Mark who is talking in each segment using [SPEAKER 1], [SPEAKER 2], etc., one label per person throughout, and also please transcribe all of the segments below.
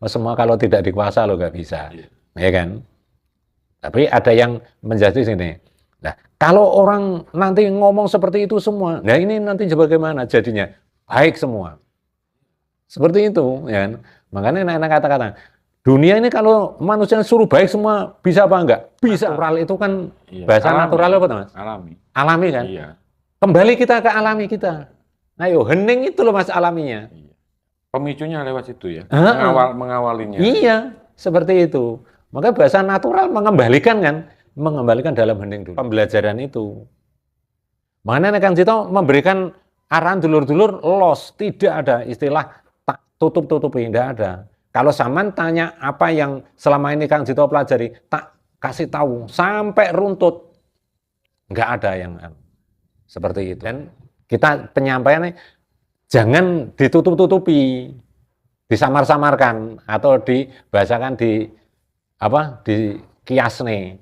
[SPEAKER 1] Semua kalau tidak dikuasa lo nggak bisa,
[SPEAKER 2] Iya.
[SPEAKER 1] ya kan? Tapi ada yang menjadi sini. Nah, kalau orang nanti ngomong seperti itu semua, nah ini nanti bagaimana jadinya? Baik semua. Seperti itu, ya kan? Makanya enak kata-kata, dunia ini kalau manusia suruh baik semua, bisa apa enggak? Bisa. Natural itu kan,
[SPEAKER 2] Iya.
[SPEAKER 1] bahasa
[SPEAKER 2] Alami.
[SPEAKER 1] natural apa Mas?
[SPEAKER 2] Alami.
[SPEAKER 1] Alami kan?
[SPEAKER 2] Iya.
[SPEAKER 1] Kembali kita ke alami kita. Ayo, hening itu loh Mas alaminya.
[SPEAKER 2] Iya. Pemicunya lewat situ ya,
[SPEAKER 1] Heeh.
[SPEAKER 2] mengawalinya.
[SPEAKER 1] Iya, seperti itu. Maka bahasa natural mengembalikan kan, mengembalikan dalam hening dulu. Pembelajaran itu. Makanya Kang Cito memberikan arahan dulur-dulur los, tidak ada istilah tak tutup-tutupi, tidak ada. Kalau Saman tanya apa yang selama ini Kang Cito pelajari, tak kasih tahu sampai runtut, nggak ada yang seperti itu. Dan kita penyampaiannya jangan ditutup-tutupi, disamar-samarkan atau dibahasakan di kiasne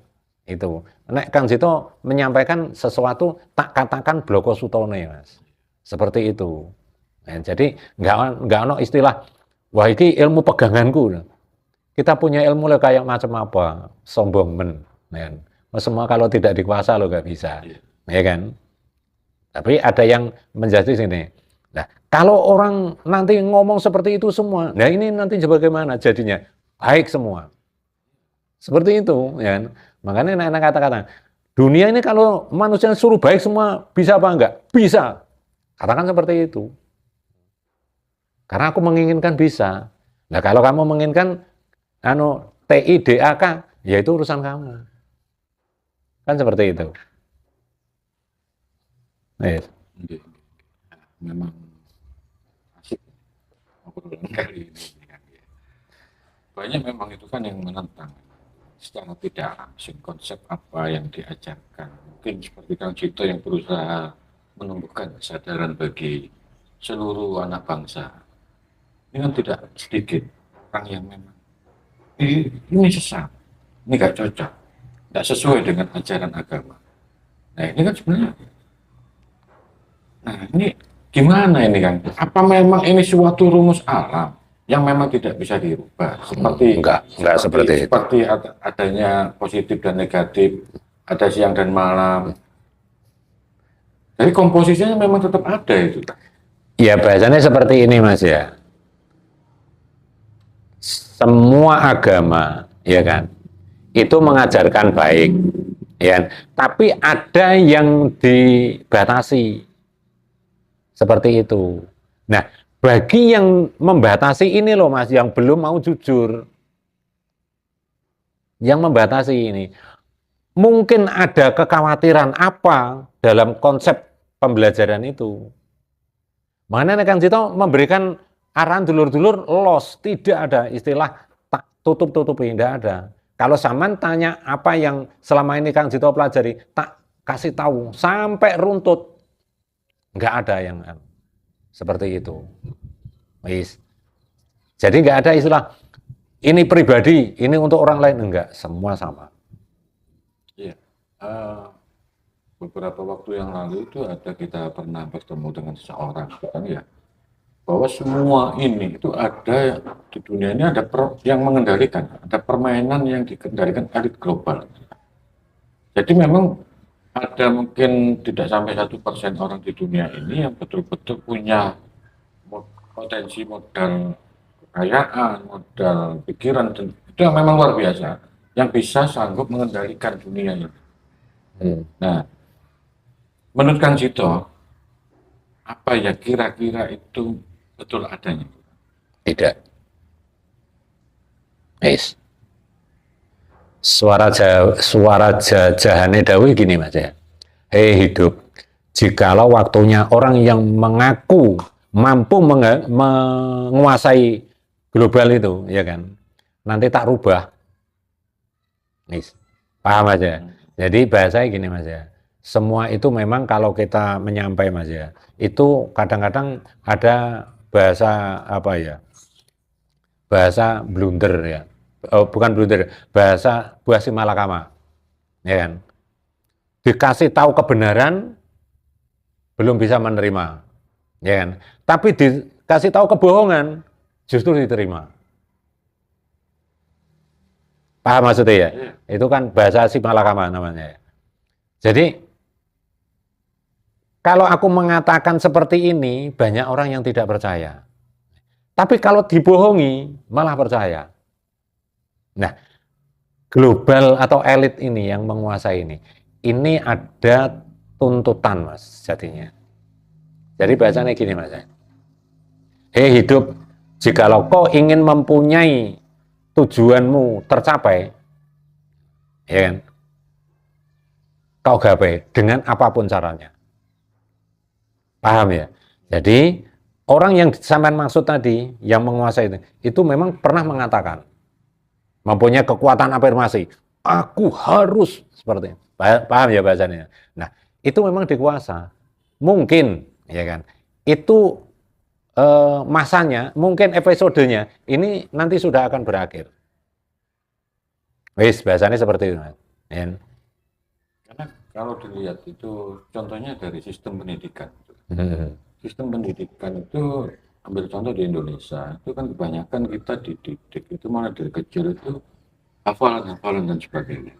[SPEAKER 1] itu. Nek Kang Cito menyampaikan sesuatu tak katakan bloko sutone Mas. Seperti itu. Nah, jadi nggak ono istilah wah ini ilmu peganganku. Kita punya ilmu lah kayak macam apa, sombong men. Ya. Semua kalau tidak dikuasa lo nggak bisa, ya kan? Tapi ada yang menjadi sini. Nah, kalau orang nanti ngomong seperti itu semua, nah ini nanti bagaimana jadinya? Baik semua. Seperti itu, ya kan? Makanya enak kata-kata, dunia ini kalau manusia suruh baik semua, bisa apa enggak? Bisa. Katakan seperti itu. Karena aku menginginkan bisa. Nah, kalau kamu menginginkan TIDAK, ya itu urusan kamu. Kan seperti itu. Yes.
[SPEAKER 2] Memang asik obrolan kali ini. Banyak memang itu kan yang menentang secara tidak langsung konsep apa yang diajarkan. Mungkin seperti Kang Cito yang berusaha menumbuhkan kesadaran bagi seluruh anak bangsa. Ini kan tidak sedikit orang yang memang ini sesat, ini nggak cocok, nggak sesuai dengan ajaran agama. Nah ini kan sebenarnya, nah ini gimana ini kan? Apa memang ini suatu rumus alam yang memang tidak bisa dirubah?
[SPEAKER 1] Enggak seperti itu.
[SPEAKER 2] Seperti adanya positif dan negatif, ada siang dan malam. Jadi komposisinya memang tetap ada itu.
[SPEAKER 1] Ya bahasanya seperti ini Mas ya. Semua agama, ya kan, itu mengajarkan baik, ya kan? Tapi ada yang dibatasi, seperti itu. Nah, bagi yang membatasi ini loh Mas, yang belum mau jujur, yang membatasi ini, mungkin ada kekhawatiran apa dalam konsep pembelajaran itu. Makanya Kang Cito memberikan arahan dulur-dulur los, tidak ada istilah tak tutup-tutupi, tidak ada. Kalau Saman tanya apa yang selama ini Kang Cito pelajari, tak kasih tahu sampai runtut, nggak ada yang seperti itu. Jadi nggak ada istilah ini pribadi, ini untuk orang lain, enggak, semua sama.
[SPEAKER 2] Iya. Beberapa waktu yang lalu itu kita pernah bertemu dengan seseorang, kan ya, bahwa semua ini itu ada di dunia ini ada yang mengendalikan, ada permainan yang dikendalikan elit global. Jadi memang ada mungkin tidak sampai 1% orang di dunia ini yang betul-betul punya potensi modal kekayaan, modal pikiran, dan itu yang memang luar biasa, yang bisa sanggup mengendalikan dunia ini. Nah, menurut Kang Cito, apa ya kira-kira itu betul adanya?
[SPEAKER 1] Tidak. Suara jahane dawi gini Mas ya. Hei hidup, jikalau waktunya orang yang mengaku mampu menguasai global itu, ya kan, nanti tak rubah. Paham Mas ya? Jadi bahasanya gini Mas ya. Semua itu memang kalau kita menyampaikan Mas ya, itu kadang-kadang ada bahasa apa ya? Bahasa blunder ya. Bukan blunder, bahasa buah si malakama. Ya kan? Dikasih tahu kebenaran belum bisa menerima. Ya kan? Tapi dikasih tahu kebohongan justru diterima. Paham maksudnya ya?
[SPEAKER 2] Iya.
[SPEAKER 1] Itu kan bahasa Simalakama namanya. Jadi kalau aku mengatakan seperti ini, banyak orang yang tidak percaya. Tapi kalau dibohongi, malah percaya. Nah, global atau elit ini yang menguasai ini ada tuntutan, Mas, jadinya. Jadi bahasanya gini, Mas. Hei hidup, jikalau kau ingin mempunyai tujuanmu tercapai, ya kan? Kau gapai dengan apapun caranya. Paham ya? Jadi orang yang sampean maksud tadi yang menguasai itu memang pernah mengatakan mempunyai kekuatan afirmasi. Aku harus seperti itu. Paham ya bahasanya? Nah, itu memang dikuasa. Mungkin, ya kan? Itu masanya, mungkin episodenya ini nanti sudah akan berakhir. Wis, bahasanya seperti itu, Mas. Ya.
[SPEAKER 2] Karena kalau dilihat itu contohnya dari sistem pendidikan. Sistem pendidikan itu ambil contoh di Indonesia itu kan kebanyakan kita dididik itu malah dari kecil itu hafalan dan sebagainya.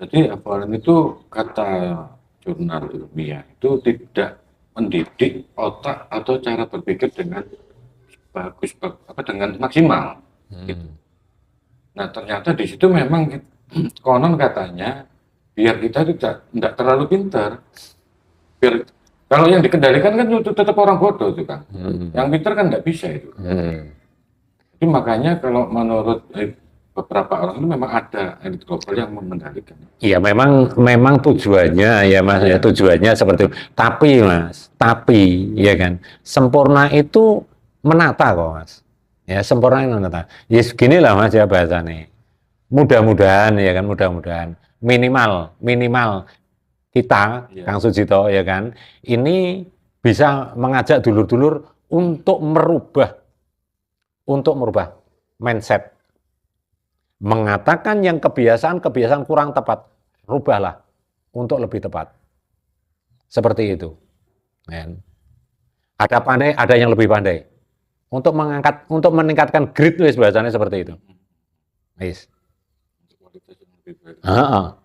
[SPEAKER 2] Jadi hafalan itu kata jurnal ilmiah itu tidak mendidik otak atau cara berpikir dengan bagus dengan maksimal. Gitu. Nah ternyata di situ memang konon katanya biar kita tidak terlalu pintar. Biar kalau yang dikendalikan kan itu tetap orang bodoh itu kan. Yang pintar kan nggak bisa itu. Jadi makanya kalau menurut beberapa orang itu memang ada elit global yang mengendalikan.
[SPEAKER 1] Iya memang tujuannya ya Mas ya tujuannya seperti itu. Tapi ya kan sempurna itu menata kok Mas. Ya sempurna itu menata. Ya segini lah Mas ya bahasanya. Mudah-mudahan ya kan mudah-mudahan minimal kita Kang Sujito ya kan ini bisa mengajak dulur-dulur untuk merubah mindset. Mengatakan yang kebiasaan kurang tepat, rubahlah untuk lebih tepat. Seperti itu. Ada pandai, ada yang lebih pandai. Untuk meningkatkan grit bahasanya seperti itu. Yes.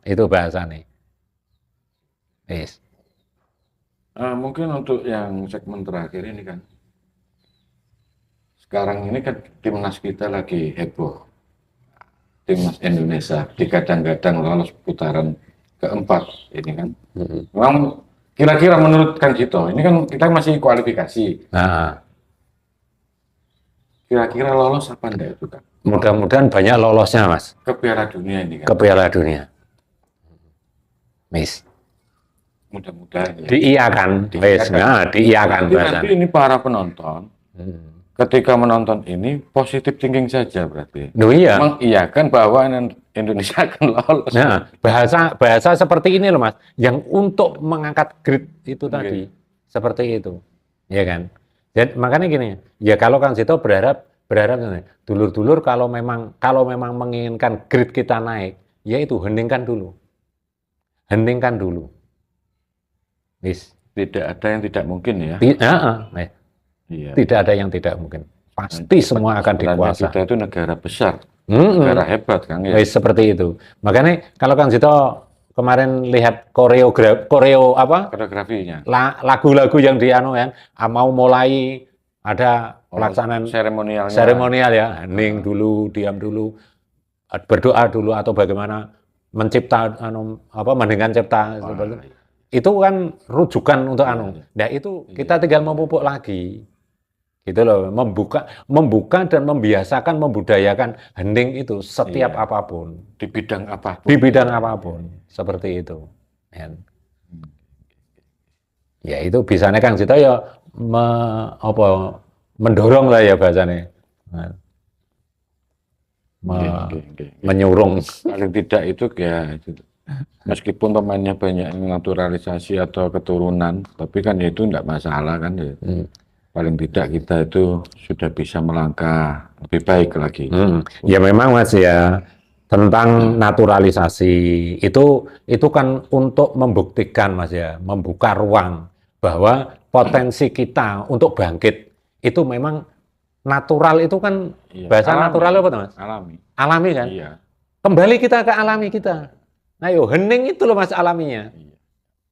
[SPEAKER 1] Itu bahasanya. Yes.
[SPEAKER 2] Mungkin untuk yang segmen terakhir ini kan, sekarang ini kan timnas kita lagi heboh. Timnas Indonesia digadang-gadang lolos putaran keempat ini kan. Memang kira-kira menurut Kang Sujito, ini kan kita masih kualifikasi. Kira-kira lolos apa enggak itu kan?
[SPEAKER 1] Mudah-mudahan banyak lolosnya Mas.
[SPEAKER 2] Ke Piala Dunia ini kan.
[SPEAKER 1] Ke Piala Dunia. Miss.
[SPEAKER 2] Mudah-mudahan ya.
[SPEAKER 1] Diiyakan. Diiyakan.
[SPEAKER 2] Nanti ini para penonton. Ketika menonton ini positif thinking saja berarti.
[SPEAKER 1] Iya.
[SPEAKER 2] Mengiyakan bahwa Indonesia akan lolos.
[SPEAKER 1] Nah, bahasa seperti ini loh Mas, yang untuk mengangkat grid itu tadi, seperti itu, ya kan? Jadi makanya gini, ya kalau Kang Sujito berharap dulur-dulur kalau memang menginginkan grid kita naik, ya itu heningkan dulu. Yes.
[SPEAKER 2] Tidak ada yang tidak mungkin ya.
[SPEAKER 1] Iya. Tidak ada yang tidak mungkin. Pasti semua akan dikuasai.
[SPEAKER 2] Kita itu negara besar, negara hebat kan ya.
[SPEAKER 1] Seperti itu. Makanya kalau Kang Sujito kemarin lihat
[SPEAKER 2] koreografinya.
[SPEAKER 1] Lagu-lagu yang mau mulai ada pelaksanaan seremonial ya, hening dulu, diam dulu, berdoa dulu atau bagaimana mendengarkan cipta itu kan rujukan untuk Nah itu kita tinggal memupuk lagi. Gitu loh, membuka dan membiasakan, membudayakan hening itu setiap apapun.
[SPEAKER 2] Di bidang apapun.
[SPEAKER 1] Di bidang apapun, seperti itu. Ya itu bisanya Kang Sujito ya mendorong lah ya bahasanya. Menyurung.
[SPEAKER 2] Paling tidak itu ya meskipun pemainnya banyak naturalisasi atau keturunan, tapi kan ya itu enggak masalah kan ya. Paling tidak kita itu sudah bisa melangkah lebih baik lagi.
[SPEAKER 1] Ya memang Mas ya tentang naturalisasi itu kan untuk membuktikan Mas ya, membuka ruang bahwa potensi kita untuk bangkit itu memang natural itu kan
[SPEAKER 2] Iya,
[SPEAKER 1] bahasa
[SPEAKER 2] alami.
[SPEAKER 1] natural apa Mas?
[SPEAKER 2] Alami.
[SPEAKER 1] Alami kan?
[SPEAKER 2] Iya.
[SPEAKER 1] Kembali kita ke alami kita. Ayo, hening itu loh Mas alaminya.
[SPEAKER 2] Iya.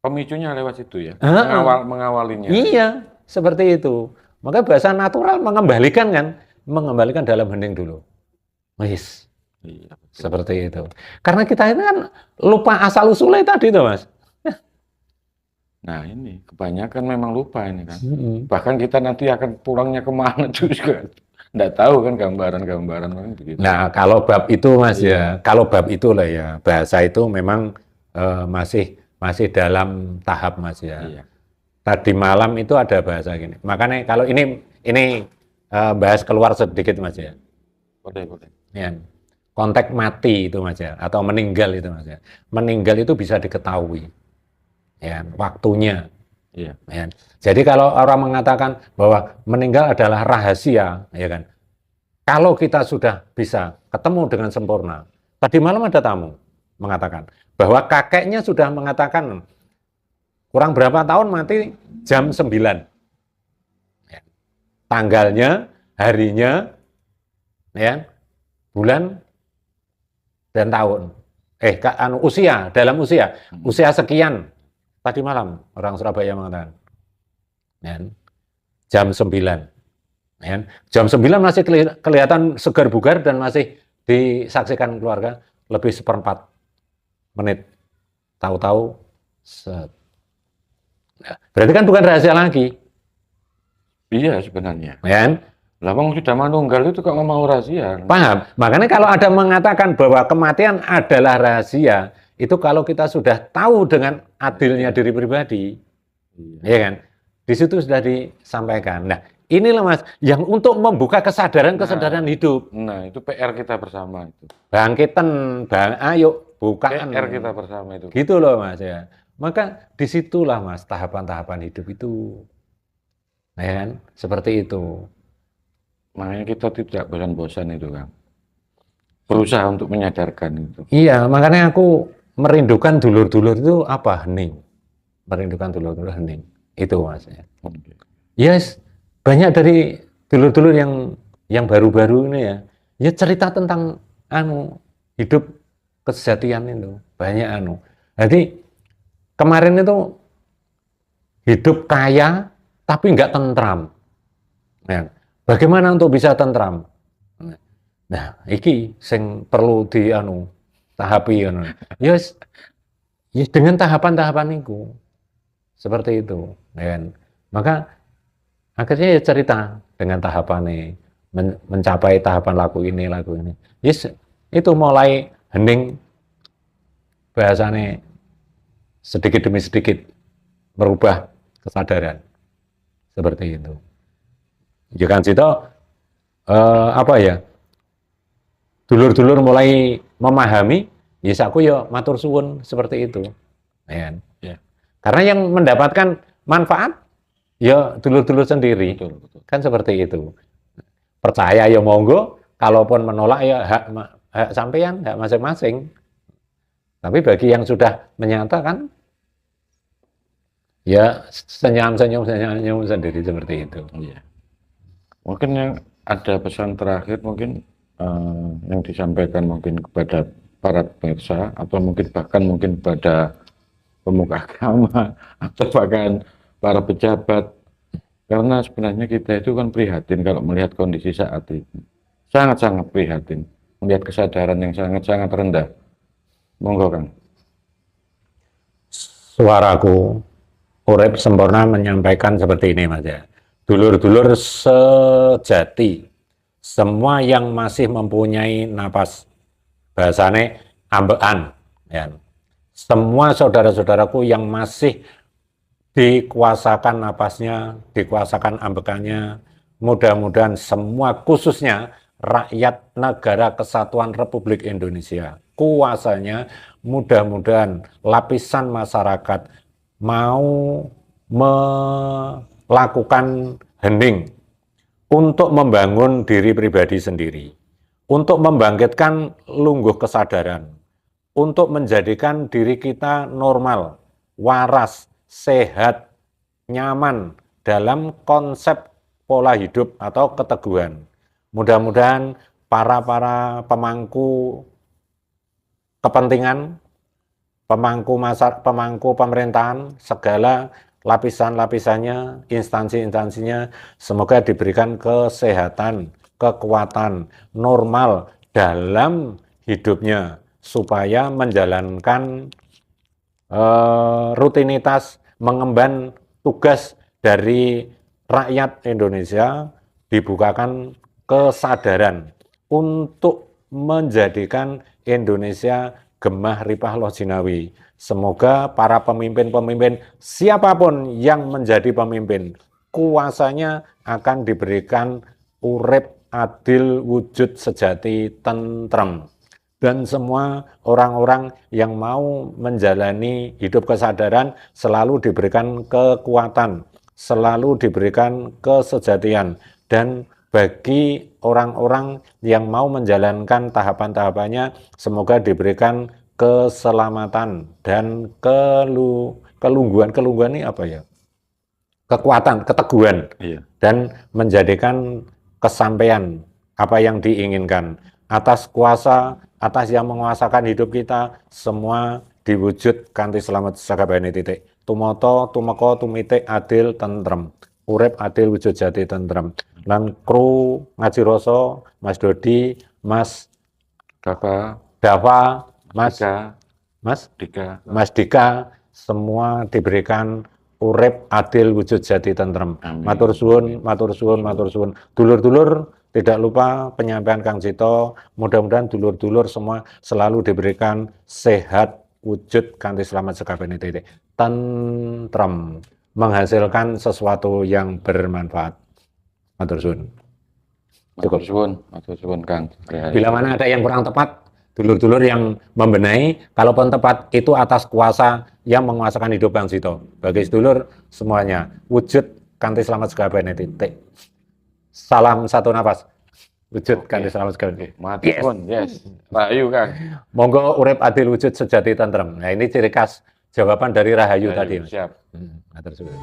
[SPEAKER 2] Pemicunya lewat situ ya.
[SPEAKER 1] Heeh.
[SPEAKER 2] Mengawalinya.
[SPEAKER 1] Iya, seperti itu. Maka bahasa natural mengembalikan kan, mengembalikan dalam hening dulu. Wis,
[SPEAKER 2] Iya, betul.
[SPEAKER 1] seperti itu. Karena kita ini kan lupa asal usulnya tadi tuh Mas.
[SPEAKER 2] Nah ini kebanyakan memang lupa ini kan.
[SPEAKER 1] Mm-mm.
[SPEAKER 2] Bahkan kita nanti akan pulangnya kemana juga nggak tahu kan gambaran-gambaran kan begitu.
[SPEAKER 1] Nah, kalau bab itu Mas
[SPEAKER 2] Iya.
[SPEAKER 1] ya, kalau bab itu lah ya, bahasa itu memang masih dalam tahap Mas ya.
[SPEAKER 2] Iya.
[SPEAKER 1] Tadi malam itu ada bahasa gini. Makanya kalau ini bahas keluar sedikit Mas ya.
[SPEAKER 2] Boleh, boleh.
[SPEAKER 1] Ya. Konteks mati itu Mas ya, atau meninggal itu Mas ya. Meninggal itu bisa diketahui. Ya, waktunya.
[SPEAKER 2] Iya.
[SPEAKER 1] Ya. Jadi kalau orang mengatakan bahwa meninggal adalah rahasia, ya kan. Kalau kita sudah bisa ketemu dengan sempurna. Tadi malam ada tamu mengatakan bahwa kakeknya sudah mengatakan kurang berapa tahun mati jam 9. Ya. Tanggalnya, harinya, ya, bulan dan tahun. Usia, dalam usia sekian. Tadi malam orang Surabaya mengatakan. Ya. Jam 9. Ya. Jam 9 masih kelihatan segar bugar dan masih disaksikan keluarga lebih 1/4 menit. Tahu-tahu set. Nah, berarti kan bukan rahasia lagi.
[SPEAKER 2] Iya sebenarnya.
[SPEAKER 1] Ya.
[SPEAKER 2] Lah wong sudah manunggal itu kok mau rahasia.
[SPEAKER 1] Paham? Makanya kalau ada mengatakan bahwa kematian adalah rahasia, itu kalau kita sudah tahu dengan adilnya diri pribadi,
[SPEAKER 2] Iya.
[SPEAKER 1] ya kan? Di situ sudah disampaikan. Nah, inilah Mas, yang untuk membuka kesadaran hidup.
[SPEAKER 2] Nah, itu PR kita bersama itu.
[SPEAKER 1] Bangkiten, ayo bukaan.
[SPEAKER 2] PR kita bersama itu.
[SPEAKER 1] Gitu loh Mas ya. Maka disitulah Mas tahapan-tahapan hidup itu. Ya kan? Seperti itu.
[SPEAKER 2] Makanya kita tidak bosan-bosan itu kan. Berusaha untuk menyadarkan itu.
[SPEAKER 1] Iya, makanya aku merindukan dulur-dulur itu apa? Hening. Merindukan dulur-dulur hening. Itu Mas ya.
[SPEAKER 2] Oke.
[SPEAKER 1] Yes, banyak dari dulur-dulur yang baru-baru ini ya. Ya cerita tentang hidup kesejatian itu. Banyak Jadi kemarin itu hidup kaya tapi nggak tentram. Ya. Bagaimana untuk bisa tentram? Nah, iki sing perlu tahapi Yes, yes dengan tahapan-tahapan itu. Seperti itu, ya kan? Maka akhirnya ya cerita dengan tahapan mencapai tahapan laku ini. Yes, itu mulai hening bahasanya sedikit demi sedikit merubah kesadaran. Seperti itu. Ya kan situ dulur-dulur mulai memahami, yes aku ya matur suwun seperti itu. Ya kan?
[SPEAKER 2] Ya.
[SPEAKER 1] Karena yang mendapatkan manfaat ya dulur-dulur sendiri.
[SPEAKER 2] Betul, betul.
[SPEAKER 1] Kan seperti itu. Percaya ya monggo, kalaupun menolak ya hak sampean, hak masing-masing. Tapi bagi yang sudah menyatakan ya senyum sendiri seperti itu.
[SPEAKER 2] Iya. Mungkin yang ada pesan terakhir mungkin yang disampaikan mungkin kepada para pemirsa atau mungkin kepada pemuka agama atau bahkan para pejabat, karena sebenarnya kita itu kan prihatin kalau melihat kondisi saat ini, sangat-sangat prihatin melihat kesadaran yang sangat-sangat rendah. Monggo Kang.
[SPEAKER 1] Suaraku Urip Sempurna menyampaikan seperti ini Mas ya. Dulur-dulur sejati, semua yang masih mempunyai napas, bahasane ambekan, ya. Semua saudara-saudaraku yang masih dikuasakan napasnya, dikuasakan ambekannya, mudah-mudahan semua khususnya rakyat negara kesatuan Republik Indonesia, kuasanya mudah-mudahan lapisan masyarakat mau melakukan hening untuk membangun diri pribadi sendiri, untuk membangkitkan lungguh kesadaran, untuk menjadikan diri kita normal, waras, sehat, nyaman dalam konsep pola hidup atau keteguhan. Mudah-mudahan para pemangku kepentingan, pemangku pemerintahan, segala lapisan-lapisannya, instansi-instansinya, semoga diberikan kesehatan, kekuatan, normal dalam hidupnya, supaya menjalankan rutinitas mengemban tugas dari rakyat Indonesia, dibukakan kesadaran untuk menjadikan Indonesia gemah ripah loh jinawi. Semoga para pemimpin-pemimpin, siapapun yang menjadi pemimpin, kuasanya akan diberikan urip adil wujud sejati tentrem. Dan semua orang-orang yang mau menjalani hidup kesadaran selalu diberikan kekuatan, selalu diberikan kesejatian. Dan bagi orang-orang yang mau menjalankan tahapan-tahapannya, semoga diberikan keselamatan dan kelungguhan ini apa ya? Kekuatan, keteguhan, dan menjadikan kesampaian apa yang diinginkan. Atas kuasa, atas yang menguasakan hidup kita, semua diwujud kanthi selamat sakabehane titik. Tumoto, tumeka, tumitik, adil, tentrem. Urip adil wujud jati tentrem. Lan kru ngaji rasa, Mas Dodi, Mas Dava, Mas Dika, semua diberikan urip adil wujud jati tentrem. Matur suwun, matur suwun, matur suwun. Dulur-dulur, tidak lupa penyampaian Kang Cito, mudah-mudahan dulur-dulur semua selalu diberikan sehat wujud kanthi selamat sakabehane titik. Tentrem, menghasilkan sesuatu yang bermanfaat. Matur suwun.
[SPEAKER 2] Matur suwun Kang.
[SPEAKER 1] Bila mana ada yang kurang tepat, dulur-dulur yang membenahi, kalaupun tepat itu atas kuasa yang menguasakan hidup Kang Cito. Bagi sedulur semuanya, wujud kanthi selamat sakabehane titik. Salam satu nafas. Wujud kanthi selamat sakabehane.
[SPEAKER 2] Matur suwun, yes. Rahayu Kang.
[SPEAKER 1] Monggo urip adil wujud sejati tentrem. Nah, ini ciri khas jawaban dari Rahayu tadi.
[SPEAKER 2] Siap.
[SPEAKER 1] Matur suwun.